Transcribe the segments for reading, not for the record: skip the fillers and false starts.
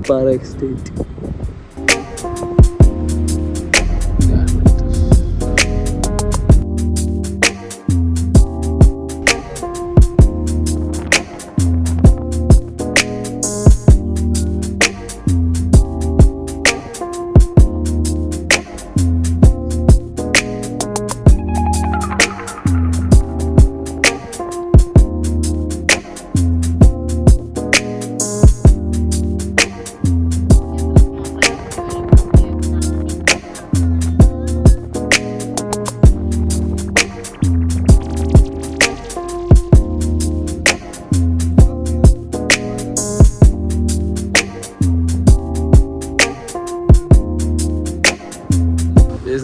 Valparai estate.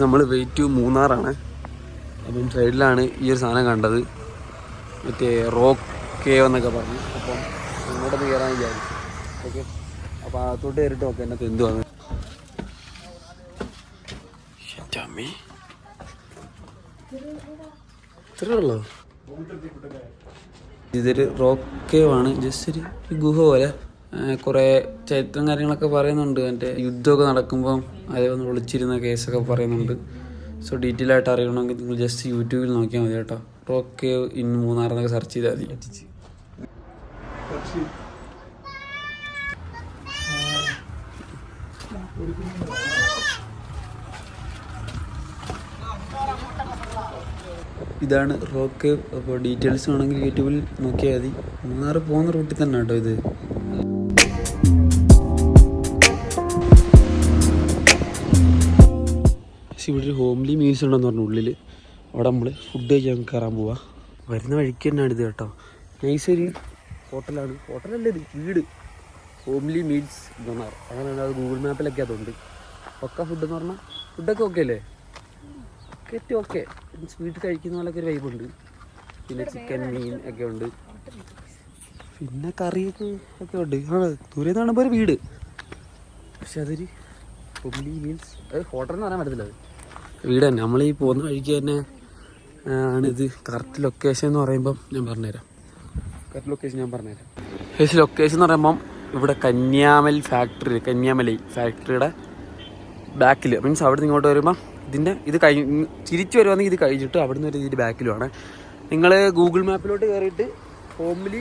നമ്മൾ wait to മൂന്നാറാണ്. അപ്പം സൈഡിലാണ് ഈ ഒരു സാധനം കണ്ടത്, മറ്റേ റോക്ക് കേവ് എന്നൊക്കെ പറഞ്ഞു. അപ്പം അങ്ങോട്ടൊന്ന് കയറാൻ വിചാരിച്ചു. ഓക്കെ, അപ്പോൾ അകത്തോട്ട് കയറിയിട്ട് നോക്കാം എന്നൊക്കെ എന്തുവാണ്. ഇത്രയുള്ളൂ. ഇതൊരു റോക്ക് കേവ് ആണ്, ജസ്റ്റ് ഒരു ഗുഹ പോലെ. കുറേ ചരിത്രം കാര്യങ്ങളൊക്കെ പറയുന്നുണ്ട്. എൻ്റെ യുദ്ധമൊക്കെ നടക്കുമ്പം അതേപോലെ ഒളിച്ചിരുന്ന കേസൊക്കെ പറയുന്നുണ്ട്. സോ ഡീറ്റെയിൽ ആയിട്ട് അറിയണമെങ്കിൽ നിങ്ങൾ ജസ്റ്റ് യൂട്യൂബിൽ നോക്കിയാൽ മതി കേട്ടോ. റോക്ക് കേവ് ഇൻ മൂന്നാർ എന്നൊക്കെ സെർച്ച് ചെയ്താൽ മതി. ഇതാണ് റോക്ക് കേവ്. അപ്പോൾ ഡീറ്റെയിൽസ് വേണമെങ്കിൽ യൂട്യൂബിൽ നോക്കിയാൽ മതി. മൂന്നാർ പോകുന്ന റൂട്ടിൽ തന്നെ കേട്ടോ ഇത്. ഇവിടെ ഒരു ഹോംലി മീൽസ് ഉണ്ടെന്ന് പറഞ്ഞു ഉള്ളിൽ. അവിടെ നമ്മൾ ഫുഡ് കഴിക്കാൻ കയറാൻ പോവാം. വരുന്ന വഴിക്ക് തന്നെയാണ് ഇത് കേട്ടോ. നൈസൊരു ഹോട്ടലാണ്. ഹോട്ടലല്ല, ഇത് വീട്. ഹോംലി മീൽസ് മൂന്നാർ അങ്ങനെയാണ്. അത് ഗൂഗിൾ മാപ്പിലൊക്കെ അതുണ്ട്. പക്ക ഫുഡ് എന്ന് പറഞ്ഞാൽ ഫുഡൊക്കെ ഓക്കെ അല്ലേ? ഏറ്റവും ഓക്കെ. വീട്ടിൽ കഴിക്കുന്ന പോലൊക്കെ ഒരു വൈബുണ്ട്. പിന്നെ ചിക്കൻ, മീൻ ഒക്കെ ഉണ്ട്. പിന്നെ കറിയൊക്കെ ഒക്കെ ഉണ്ട്. ദൂരെ നിന്ന് കാണുമ്പോൾ ഒരു വീട്, പക്ഷെ അതൊരു ഹോംലി മീൽസ്. അത് ഹോട്ടൽ എന്ന് പറയാൻ പറ്റത്തില്ല, അത് വീട് തന്നെ. നമ്മൾ ഈ പോകുന്ന വഴിക്ക് തന്നെ ആണിത്. കറക്റ്റ് ലൊക്കേഷൻ എന്ന് പറയുമ്പം ഞാൻ പറഞ്ഞുതരാം. കറക്റ്റ് ലൊക്കേഷൻ ലൊക്കേഷൻ എന്ന് പറയുമ്പം ഇവിടെ കന്യാമലൈ ഫാക്ടറിയുടെ ബാക്കിൽ, മീൻസ് അവിടെ നിന്ന് ഇങ്ങോട്ട് വരുമ്പം ഇതിൻ്റെ ഇത് തിരിച്ചു വരുവാണെങ്കിൽ ഇത് കഴിഞ്ഞിട്ട് അവിടെ നിന്ന് ഒരു ഇതിൻ്റെ ബാക്കിലുമാണ്. നിങ്ങൾ ഗൂഗിൾ മാപ്പിലോട്ട് കയറിയിട്ട് homely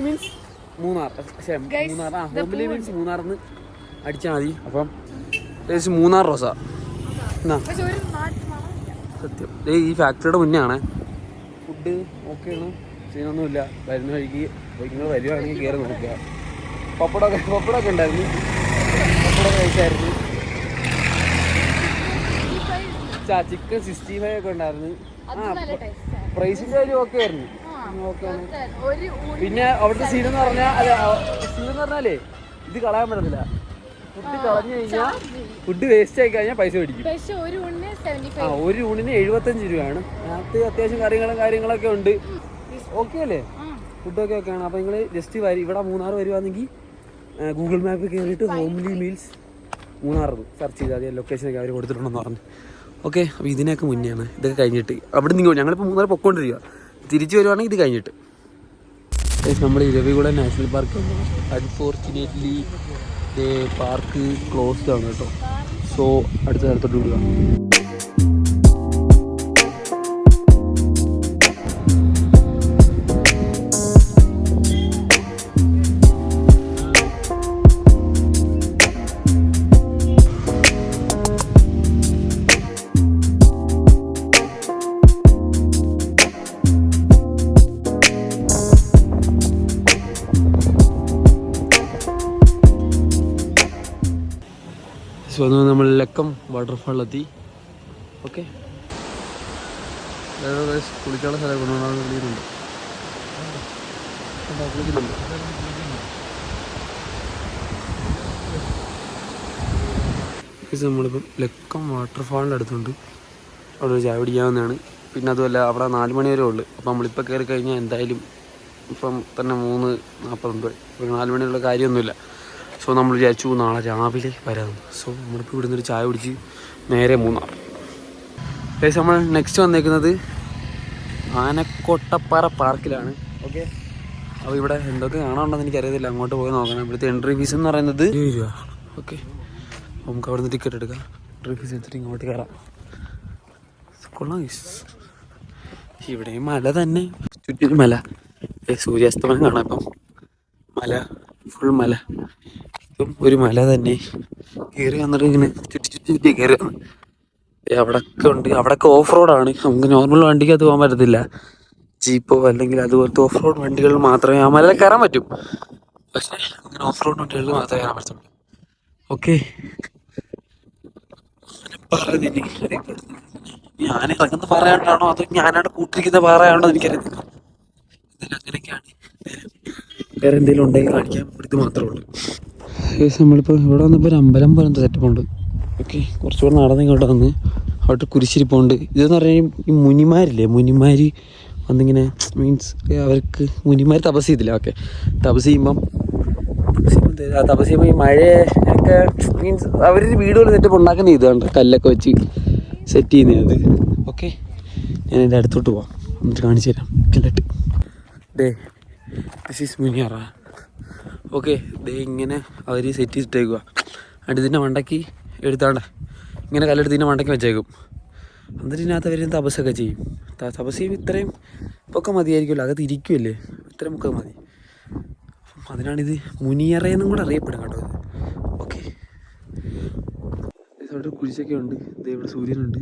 means Munnar, homely means മൂന്നാറിന്ന് അടിച്ചാൽ മതി. അപ്പം മൂന്നാർ റോസ എന്നാ സത്യം. ഈ ഫാക്ടറിയുടെ മുന്നേ ആണ്. ഫുഡ് ഓക്കെയാണ്, സീനൊന്നുമില്ല. വരുന്ന വഴിക്ക് നിങ്ങൾ വരുവാണെങ്കിൽ കയറി നോക്കുക. പപ്പടമൊക്കെ ഉണ്ടായിരുന്നു. പപ്പടമൊക്കെ കഴിച്ചായിരുന്നു. ചിക്കൻ 65 ഒക്കെ ഉണ്ടായിരുന്നു. പ്രൈസിൻ്റെ കാര്യം ഓക്കെ ആയിരുന്നു. പിന്നെ അവിടുത്തെ സീനെന്ന് പറഞ്ഞാലേ ഇത് കളയാൻ പറ്റത്തില്ല. ഫുഡ് കളഞ്ഞു കഴിഞ്ഞാൽ, ഫുഡ് വേസ്റ്റ് ആയി കഴിഞ്ഞാൽ പൈസ മേടിക്കും. ഒരു ഊണിന് 75 രൂപയാണ്. അതിനകത്ത് അത്യാവശ്യം കാര്യങ്ങളൊക്കെ ഉണ്ട്. ഓക്കെ അല്ലേ? ഫുഡൊക്കെ ഓക്കെയാണ്. അപ്പോൾ നിങ്ങൾ ജസ്റ്റ് ഇവിടെ മൂന്നാർ വരുവാണെങ്കിൽ ഗൂഗിൾ മാപ്പിൽ കയറിയിട്ട് ഹോംലി മീൽസ് മൂന്നാർ സെർച്ച് ചെയ്താൽ മതി. ലൊക്കേഷനൊക്കെ അവർ കൊടുത്തിട്ടുണ്ടെന്ന് പറഞ്ഞു. ഓക്കെ, അപ്പോൾ ഇതിനൊക്കെ മുന്നെയാണ്. ഇതൊക്കെ കഴിഞ്ഞിട്ട് അവിടെ നിങ്ങൾ ഞങ്ങളിപ്പോൾ മൂന്നാർ പൊക്കോണ്ടിരിക്കുക. തിരിച്ചു വരുവാണെങ്കിൽ ഇത് കഴിഞ്ഞിട്ട് നമ്മൾ Eravikulam national park. Unfortunately park closed ആണ് കേട്ടോ. സോ അടുത്ത സ്ഥലത്തോട്ട് വിടുക. സോ നമ്മൾ ലക്കം വാട്ടർഫാളിലെത്തി. ഓക്കെ, കുളിക്കാനുള്ള സ്ഥലം കൊണ്ടുപോകുന്നുണ്ട്. നമ്മളിപ്പം ലക്കം വാട്ടർഫാളിൻ്റെ അടുത്തുണ്ട്. അവിടെ ഒരു ചായ പിടിക്കാവുന്നതാണ്. പിന്നെ അതുമല്ല അവിടെ 4 മണി വരെ ഉള്ളു. അപ്പം നമ്മളിപ്പോൾ കയറി കഴിഞ്ഞാൽ എന്തായാലും ഇപ്പം തന്നെ 3:49. ഒരു 4 മണിയുള്ള കാര്യമൊന്നുമില്ല. സോ നമ്മൾ വിചാരിച്ചു നാളെ രാവിലെ വരാമെന്ന്. സോ നമ്മളിപ്പോൾ ഇവിടെ നിന്നൊരു ചായ കുടിച്ച് നേരെ മൂന്നാർ. ഗൈസ്, നമ്മൾ നെക്സ്റ്റ് വന്നേക്കുന്നത് ആനക്കോട്ടപ്പാറ പാർക്കിലാണ്. ഓക്കെ, അപ്പോൾ ഇവിടെ എന്തൊക്കെ കാണാനുണ്ടെന്ന് എനിക്കറിയത്തില്ല. അങ്ങോട്ട് പോയി നോക്കണം. ഇവിടുത്തെ എൻട്രി ഫീസ് എന്ന് പറയുന്നത് 20 രൂപ. ഓക്കെ, നമുക്ക് അവിടെ നിന്ന് ടിക്കറ്റ് എടുക്കാം. എൻട്രി ഫീസ് എടുത്തിട്ട് ഇങ്ങോട്ട് കയറാം. കൊള്ളാം. ഇവിടെയും മല തന്നെ, ചുറ്റിനും മല. സൂര്യാസ്തമനം കാണാം. ഇപ്പം മല, ഫുൾ മല. ഇപ്പം ഒരു മല തന്നെ കയറി വന്നിട്ട് ഇങ്ങനെ ചുറ്റി കയറി വന്ന് അവിടെയൊക്കെ ഉണ്ട്. അവിടെയൊക്കെ ഓഫ് റോഡാണ്. നമുക്ക് നോർമൽ വണ്ടിക്ക് അത് പോകാൻ പറ്റത്തില്ല. ജീപ്പോ അല്ലെങ്കിൽ അതുപോലത്തെ ഓഫ് റോഡ് വണ്ടികൾ മാത്രമേ ആ മല കയറാൻ പറ്റും. പക്ഷേ അങ്ങനെ ഓഫ് റോഡ് വണ്ടികളിൽ മാത്രമേ കയറാൻ പറ്റത്തുള്ളൂ. ഓക്കെ, ഞാൻ ഇറങ്ങുന്ന പറയാണ്ടാണോ അതോ ഞാനവിടെ കൂട്ടിരിക്കുന്ന പറയാണോ എനിക്കറിയത്തില്ല. എന്തായാലും അങ്ങനെയൊക്കെയാണ്. വേറെ എന്തെങ്കിലും ഉണ്ടെങ്കിൽ കാണിക്കാൻ ഇത് മാത്രമേ ഉള്ളൂ. നമ്മളിപ്പോൾ ഇവിടെ വന്നപ്പോൾ ഒരു അമ്പലം പോലത്തെ സെറ്റപ്പ് ഉണ്ട്. ഓക്കെ, കുറച്ചുകൂടെ നടന്ന് ഇങ്ങോട്ട് വന്ന് അവിടെ കുരിശിരിപ്പുണ്ട്. ഇതെന്ന് പറഞ്ഞാൽ ഈ മുനിമാരില്ലേ, മുനിമാർ വന്നിങ്ങനെ മീൻസ് അവർക്ക് മുനിമാർ തപസ് ചെയ്തില്ല. ഓക്കെ, തപസ് ചെയ്യുമ്പം ഈ മഴയൊക്കെ മീൻസ് അവരൊരു വീടുകൾ സെറ്റപ്പ് ഉണ്ടാക്കുന്ന ഇതുണ്ട്, കല്ലൊക്കെ വെച്ച് സെറ്റ് ചെയ്യുന്നത്. ഓക്കെ, ഞാൻ എൻ്റെ അടുത്തോട്ട് പോവാം, എന്നിട്ട് കാണിച്ചു തരാം. എന്നിട്ട് ദിസ് ഈസ് മുനിയറ. ഓക്കെ, ഇങ്ങനെ അവർ സെറ്റ് ചെയ്തിട്ടേക്കുക. എന്നിട്ട് ഇതിൻ്റെ മണ്ടയ്ക്ക് എടുത്താണ്ട് ഇങ്ങനെ കല്ലെടുത്ത് ഇതിൻ്റെ മണ്ടയ്ക്ക് വെച്ചേക്കും. എന്നിട്ട് ഇതിനകത്ത് അവർ തപസ്സൊക്കെ ചെയ്യും. തപസ് ചെയ്യും. ഇത്രയും പൊക്കെ മതിയായിരിക്കുമല്ലോ, അകത്ത് ഇരിക്കുമല്ലേ, ഇത്രയും പൊക്കെ മതി. അപ്പം അതിനാണിത് മുനിയറയെന്നും കൂടെ അറിയപ്പെടും കേട്ടോ ഇത്. ഓക്കെ, ഇവിടെ കുരിശൊക്കെ ഉണ്ട്. ഇവിടെ സൂര്യനുണ്ട്.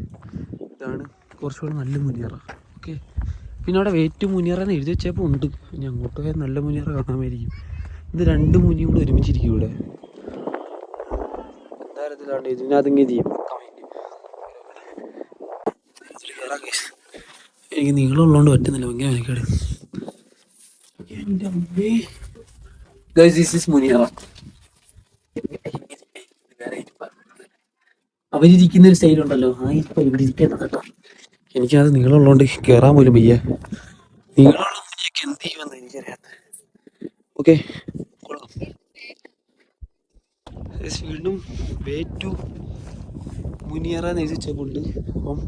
ഇതാണ് കുറച്ചുകൂടെ നല്ല മുനിയറ. ഓക്കെ, പിന്നെ അവിടെ വെയിറ്റ് മുനിയറെന്ന് എഴുതി വെച്ചപ്പോൾ ഉണ്ട്. ഇനി അങ്ങോട്ട് പോയാൽ നല്ല മുനിയറ കാണാമായിരിക്കും. ഇത് 2 മുനിയും കൂടെ ഒരുമിച്ചിരിക്കും ഇവിടെ. എന്തായാലും ഇതിനകത്ത് ഇങ്ങനെ ചെയ്യും. എനിക്ക് നീളമുള്ളതുകൊണ്ട് പറ്റുന്നില്ല, ഭയങ്കര എനിക്കട്. അവരിയ്ക്കുന്ന ഒരു സ്റ്റൈലുണ്ടല്ലോ, ഇപ്പൊ ഇവിടെ ഇരിക്കണം കേട്ടോ. എനിക്കത് നീളമുള്ളതുകൊണ്ട് കയറാൻ പോലും വയ്യ. നീളമുള്ള മുനിയൊക്കെ എന്ത് ചെയ്യുമെന്ന് എനിക്കറിയാത്ത. ഓക്കെ, കൊള്ളാം. വീണ്ടും വേ ടു മുനിയറ എന്ന് എഴുതി വെച്ചപ്പോണ്ട്. അപ്പം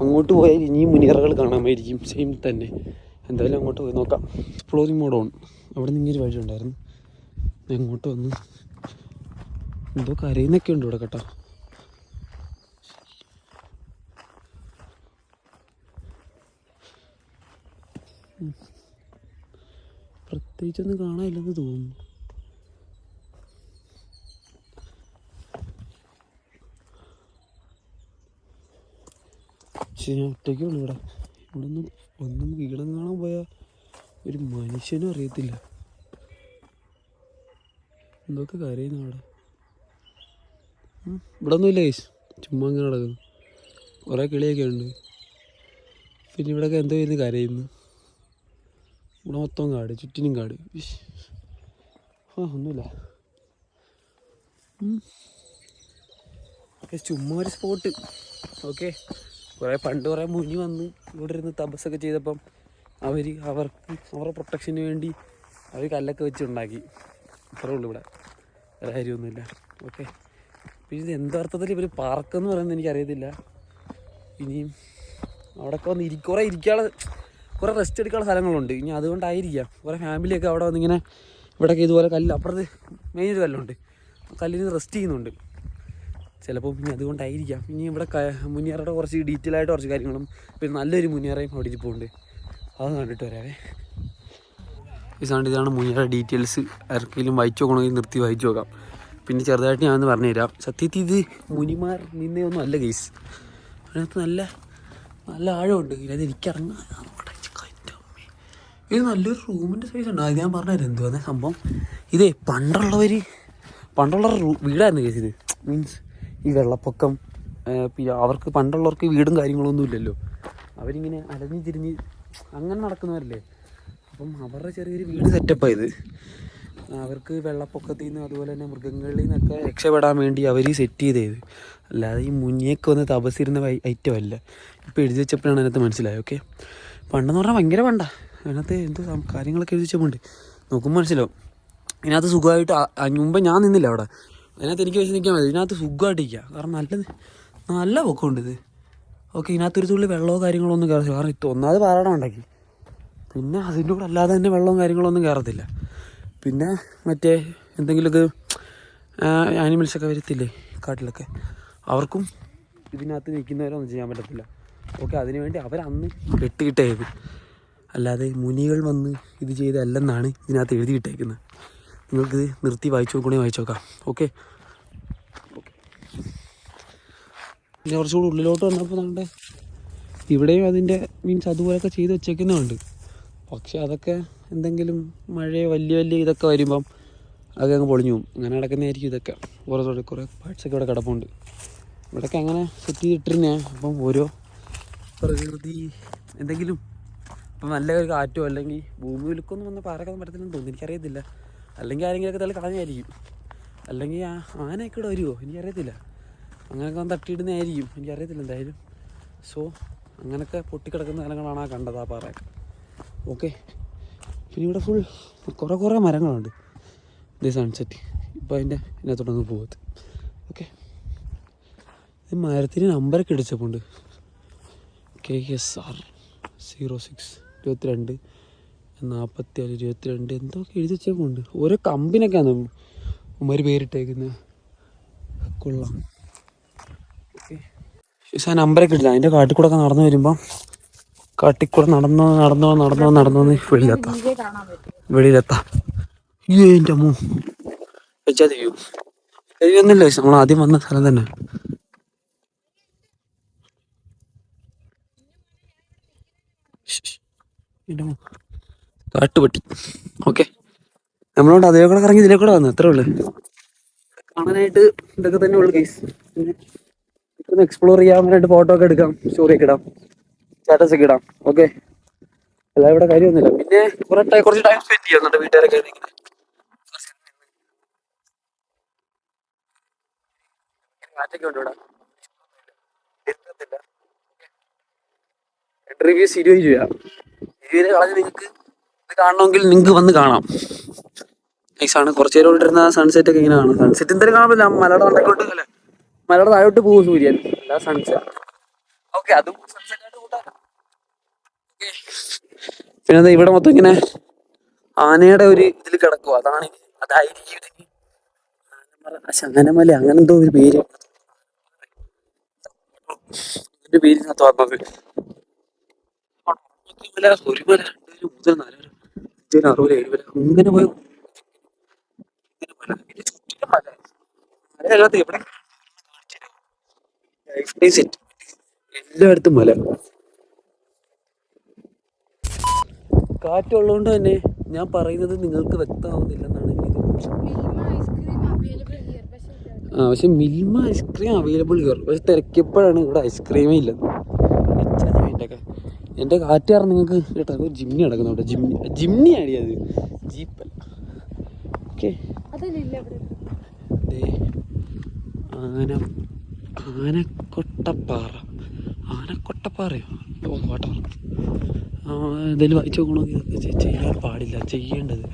അങ്ങോട്ട് പോയാൽ ഇനിയും മുനിയറകൾ കാണാമായിരിക്കും, സെയിം തന്നെ. എന്തായാലും അങ്ങോട്ട് പോയി നോക്കാം. Exploring mode on. അവിടെ നിന്ന് ഇങ്ങനെ വഴി ഉണ്ടായിരുന്നു. അങ്ങോട്ട് വന്ന് എന്തോ കരയുന്നൊക്കെ ഉണ്ട് ഇവിടെ കേട്ടോ. പ്രത്യേകിച്ചൊന്നും കാണാനില്ലെന്ന് തോന്നുന്നു. പക്ഷെ ഞാൻ ഒറ്റയ്ക്കേ ഉള്ളൂ ഇവിടെ. ഒന്നും വീടം കാണാൻ പോയാൽ ഒരു മനുഷ്യനും അറിയത്തില്ല. എന്തൊക്കെ കരയുന്നു അവിടെ. ഇവിടെ ഒന്നുമില്ല ഗൈസ്, ചുമ്മാ ഇങ്ങനെ നടക്കുന്നു. കുറേ കിളിയൊക്കെ ഉണ്ട്. പിന്നെ ഇവിടെയൊക്കെ എന്തോ ചെയ്യുന്നു, കരയുന്നു. ഇവിടെ മൊത്തം കാട്, ചുറ്റിനും കാട്. ഒന്നുമില്ല, ചുമ്മാ ഒരു സ്പോട്ട്. ഓക്കെ, കുറേ മുനി വന്ന് ഇവിടെ ഇരുന്ന് തപസ്സൊക്കെ ചെയ്തപ്പം അവരുടെ പ്രൊട്ടക്ഷന് വേണ്ടി അവർ കല്ലൊക്കെ വെച്ചുണ്ടാക്കി. അത്രേ ഉള്ളൂ ഇവിടെ, വേറെ കാര്യമൊന്നുമില്ല. ഓക്കെ, പിന്നെ ഇത് എന്തർത്ഥത്തിൽ ഇവർ പാർക്കെന്ന് പറയുന്നത് എനിക്കറിയത്തില്ല. ഇനിയും അവിടെയൊക്കെ വന്ന് കുറേ റെസ്റ്റ് എടുക്കാനുള്ള സ്ഥലങ്ങളുണ്ട്. ഇനി അതുകൊണ്ടായിരിക്കാം കുറേ ഫാമിലിയൊക്കെ അവിടെ വന്നിങ്ങനെ ഇവിടെയൊക്കെ ഇതുപോലെ കല്ല്, അപ്പുറത്ത് മെയിനൊരു കല്ലുണ്ട്, കല്ലിന് റെസ്റ്റ് ചെയ്യുന്നുണ്ട് ചിലപ്പോൾ. ഇനി അതുകൊണ്ടായിരിക്കാം. ഇനി ഇവിടെ മുനിയറയുടെ കുറച്ച് ഡീറ്റെയിൽ ആയിട്ട് കുറച്ച് കാര്യങ്ങളും പിന്നെ നല്ലൊരു മുനിയറയും അവിടെ ഇരിപ്പുണ്ട്. അത് കണ്ടിട്ട് വരാവേ. ഇതാണ് മുനിയറ ഡീറ്റെയിൽസ്. ആർക്കെങ്കിലും വായിച്ചു നോക്കണമെങ്കിൽ നിർത്തി വായിച്ചു നോക്കാം. പിന്നെ ചെറുതായിട്ട് ഞാനൊന്ന് പറഞ്ഞുതരാം. സത്യത്തിൽ ഇത് മുനിമാർ നിന്നയൊന്നും അല്ല കേസ്. അതിനകത്ത് നല്ല ആഴമുണ്ട്. ഇതിനകത്ത് എനിക്കിറങ്ങാൻ ഇത് നല്ലൊരു റൂമിൻ്റെ സൈസ് ഉണ്ട്. അത് ഞാൻ പറഞ്ഞുതരാം എന്തുവാ സംഭവം. ഇതേ പണ്ടുള്ള വീടായിരുന്നു കേസ് ഇത്. മീൻസ് ഈ വെള്ളപ്പൊക്കം, പിന്നെ അവർക്ക് പണ്ടുള്ളവർക്ക് വീടും കാര്യങ്ങളൊന്നും ഇല്ലല്ലോ. അവരിങ്ങനെ അലഞ്ഞ് തിരിഞ്ഞ് അങ്ങനെ നടക്കുന്നവരല്ലേ. അപ്പം അവരുടെ ചെറിയൊരു വീട് സെറ്റപ്പായത്. അവർക്ക് വെള്ളപ്പൊക്കത്തിൽ നിന്ന് അതുപോലെ തന്നെ മൃഗങ്ങളിൽ നിന്നൊക്കെ രക്ഷപ്പെടാൻ വേണ്ടി അവർ സെറ്റ് ചെയ്തത്. അല്ലാതെ ഈ മുനിയൊക്കെ വന്ന് തപസ്സിരുന്ന ഐറ്റം അല്ല. ഇപ്പോൾ എഴുതി വെച്ചപ്പോഴാണ് അതിനകത്ത് മനസ്സിലായത്. ഓക്കെ, പണ്ടെന്ന് പറഞ്ഞാൽ ഭയങ്കര പണ്ടാണ്. അതിനകത്ത് എന്തോ കാര്യങ്ങളൊക്കെ എഴുതി വെച്ചപ്പോണ്ട് നോക്കുമ്പോൾ മനസ്സിലാവും. ഇതിനകത്ത് സുഖമായിട്ട് മുമ്പ് ഞാൻ നിന്നില്ല അവിടെ. അതിനകത്ത് എനിക്ക് വെച്ച് നിൽക്കാൻ മതി. ഇതിനകത്ത് സുഖമായിട്ടിരിക്കുക. കാരണം നല്ല പൊക്കമുണ്ട് ഇത്. ഓക്കെ, ഇതിനകത്തൊരു തുള്ളി വെള്ളമോ കാര്യങ്ങളോ ഒന്നും കയറി. കാരണം ഒന്നാമത് പാറടം ഉണ്ടാക്കി. പിന്നെ അതിൻ്റെ കൂടെ അല്ലാതെ തന്നെ വെള്ളവും കാര്യങ്ങളൊന്നും കയറത്തില്ല. പിന്നെ മറ്റേ എന്തെങ്കിലുമൊക്കെ ആനിമൽസൊക്കെ വരത്തില്ലേ കാട്ടിലൊക്കെ, അവർക്കും ഇതിനകത്ത് നിൽക്കുന്നവരൊന്നും ചെയ്യാൻ പറ്റത്തില്ല. ഓക്കെ, അതിനുവേണ്ടി അവരന്ന് കെട്ടിയിട്ടേത്, അല്ലാതെ മുനികൾ വന്ന് ഇത് ചെയ്തല്ലെന്നാണ് ഇതിനകത്ത് എഴുതിയിട്ടേക്കുന്നത്. നിങ്ങൾക്കിത് നിർത്തി വായിച്ചു നോക്കണമെങ്കിൽ വായിച്ചു നോക്കാം. ഓക്കെ, പിന്നെ കുറച്ചുകൂടി ഉള്ളിലോട്ട് വന്നപ്പോൾ നമ്മുടെ ഇവിടെയും അതിൻ്റെ മീൻസ് അതുപോലെയൊക്കെ ചെയ്ത് വെച്ചേക്കുന്നുണ്ട്. പക്ഷെ അതൊക്കെ എന്തെങ്കിലും മഴയോ വലിയ ഇതൊക്കെ വരുമ്പം അതൊക്കെ അങ്ങ് പൊളിഞ്ഞു പോകും. അങ്ങനെ കിടക്കുന്നതായിരിക്കും ഇതൊക്കെ. കുറേ പാർട്സൊക്കെ ഇവിടെ കിടപ്പുണ്ട്. ഇവിടെയൊക്കെ അങ്ങനെ സെറ്റ് ചെയ്തിട്ടിരുന്നേ. അപ്പം ഓരോ പ്രകൃതി എന്തെങ്കിലും ഇപ്പം നല്ല ഒരു കാറ്റോ അല്ലെങ്കിൽ ഭൂമി വിൽക്കൊന്നും വന്ന് പാറക്കാൻ പറ്റത്തില്ലെന്ന് തോന്നുന്നു, എനിക്കറിയത്തില്ല. അല്ലെങ്കിൽ ആരെങ്കിലുമൊക്കെ തല കളഞ്ഞായിരിക്കും, അല്ലെങ്കിൽ ആനയൊക്കെ ഇവിടെ വരുമോ എനിക്കറിയത്തില്ല. അങ്ങനെയൊക്കെ വന്ന് തട്ടിയിടുന്നതായിരിക്കും, എനിക്കറിയത്തില്ല എന്തായാലും. സോ അങ്ങനെയൊക്കെ പൊട്ടിക്കിടക്കുന്ന സ്ഥലങ്ങളാണ് ആ കണ്ടത്, ആ പാറയൊക്കെ. ഓക്കെ, പിന്നെ ഇവിടെ ഫുൾ കുറേ മരങ്ങളുണ്ട്. ഇത് സൺസെറ്റ് ഇപ്പോൾ ഇതിനകത്തോട്ടൊന്ന് പോകത്ത്. ഓക്കെ, ഇത് മരത്തിന് നമ്പറൊക്കെ ഇടിച്ചപ്പോണ്ട് KSR 06 22 47 22 എന്തൊക്കെ എഴുതി വെച്ചപ്പോണ്ട്. ഓരോ കമ്പിനൊക്കെയാണ് ഉമ്മാര് പേരിട്ടേക്കുന്നത്. കൊള്ളാം. ഓക്കെ, ആ നമ്പറൊക്കെ ഇടില്ല. അതിൻ്റെ കാട്ടിൽ കൂടെ ഒക്കെ നടന്നു വരുമ്പം കാട്ടിക്കൂടെ നടന്നോ വെളിയിലെത്താം. എൻ്റെ അമ്മോ, വെച്ചാൽ ചെയ്യും കഴിയൊന്നുമില്ല. നമ്മൾ ആദ്യം വന്ന സ്ഥലം തന്നെ. എൻ്റെ അമ്മോ, കാട്ടുപട്ടി. ഓക്കെ, നമ്മളോട് അതേ കൂടെ കറങ്ങി ഇതിലേ കൂടെ വന്നു, അത്രേ ഉള്ളു. കാണാനായിട്ട് ഇതൊക്കെ തന്നെ ഉള്ളു കേസ്. പിന്നെ ഇതൊന്ന് എക്സ്പ്ലോർ ചെയ്യാൻ വേണ്ടി ഫോട്ടോ ഒക്കെ എടുക്കാം, സ്റ്റോറി ഒക്കെ ഇടാം, സ്റ്റാറ്റസ് ഒക്കെ ഇടാം. ഓക്കെ, അല്ല ഇവിടെ കാര്യമൊന്നുമില്ല. പിന്നെ കുറച്ച് ടൈം സ്പെൻഡ് ചെയ്യാം നമ്മുടെ വീട്ടുകാരൊക്കെ. കാറ്റൊക്കെ ഉണ്ട് ഇവിടെ, എൻട്രി ഫീസ് 20 രൂപ. 20 രൂപ കളഞ്ഞ് നിങ്ങൾക്ക് ഇത് കാണണമെങ്കിൽ നിങ്ങൾക്ക് വന്ന് കാണാം. നൈസാണ്. കുറച്ച് നേരം കൊണ്ടിരുന്ന സൺസെറ്റ് ഒക്കെ ഇങ്ങനെ കാണാം. സൺസെറ്റ് എന്തായാലും കാണാൻ പറ്റില്ല, മലയുടെ മണ്ടക്കോട്ട് അല്ലേ, മലയുടെ താഴോട്ട് പോകും സൂര്യൻ, അല്ല സൺസെറ്റ്. ഓക്കെ, അതും സൺസെറ്റ് ആയിട്ട് കൂട്ടാം. പിന്നെ ഇവിടെ മൊത്തം ഇങ്ങനെ ആനയുടെ ഒരു ഇതിൽ കിടക്കുക, അതായിരിക്കും ശങ്ങനമല, അങ്ങനെ എന്തോ ഒരു പേര്, ഇതിന്റെ പേരിനകത്ത് വന്നത്. ഒരു മല, 2 മുതൽ 4 വരെ, 5 6 7 വരെ അങ്ങനെ പോയി. മലയല്ലാത്ത എവിടെ സെറ്റ്, എല്ലായിടത്തും മല. കാറ്റുള്ളതുകൊണ്ട് തന്നെ ഞാൻ പറയുന്നത് നിങ്ങൾക്ക് വ്യക്തമാവുന്നില്ലെന്നാണ് എനിക്ക് തോന്നുന്നത്. പക്ഷെ മിൽമ ഐസ്ക്രീം അവൈലബിൾ കയറും. പക്ഷെ തിരക്കിയപ്പോഴാണ് ഇവിടെ ഐസ്ക്രീമേ ഇല്ലെന്ന്. എൻ്റെ കാറ്റ് കാരണം നിങ്ങൾക്ക് കേട്ടോ, ജിമ്നി കിടക്കുന്നുണ്ട്. ജിമ്നി ആടിയത്, ജീപ്പല്ല. ഓക്കെ, ആനക്കൊട്ടപ്പാറയോ വാട്ടർ. എന്തായാലും വായിച്ചു നോക്കണമെങ്കിൽ ഇതൊക്കെ ചെയ്യാൻ പാടില്ല. ചെയ്യേണ്ടത്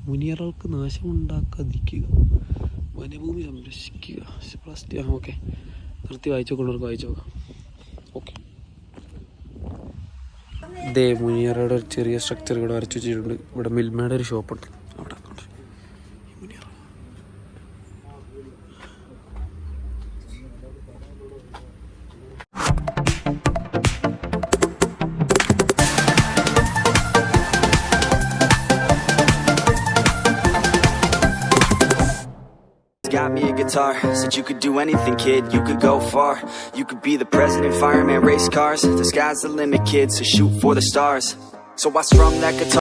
മുനിയറകൾക്ക് നാശമുണ്ടാക്കാതിരിക്കുക, വനഭൂമി സംരക്ഷിക്കുക, പ്ലാസ്റ്റിക്. ഓക്കെ, നിർത്തി വായിച്ചു നോക്കുന്നവർക്ക് വായിച്ചു നോക്കാം. ഓക്കെ, ഇതേ മുനിയറയുടെ ഒരു ചെറിയ സ്ട്രക്ചർ ഇവിടെ വരച്ചു വെച്ചിട്ടുണ്ട്. ഇവിടെ മിൽമയുടെ ഒരു ഷോപ്പുണ്ട് അവിടെ. Got me a guitar, said you could do anything, kid, you could go far. You could be the president, fireman, race cars. The sky's the limit, kid, so shoot for the stars. So I strum that guitar.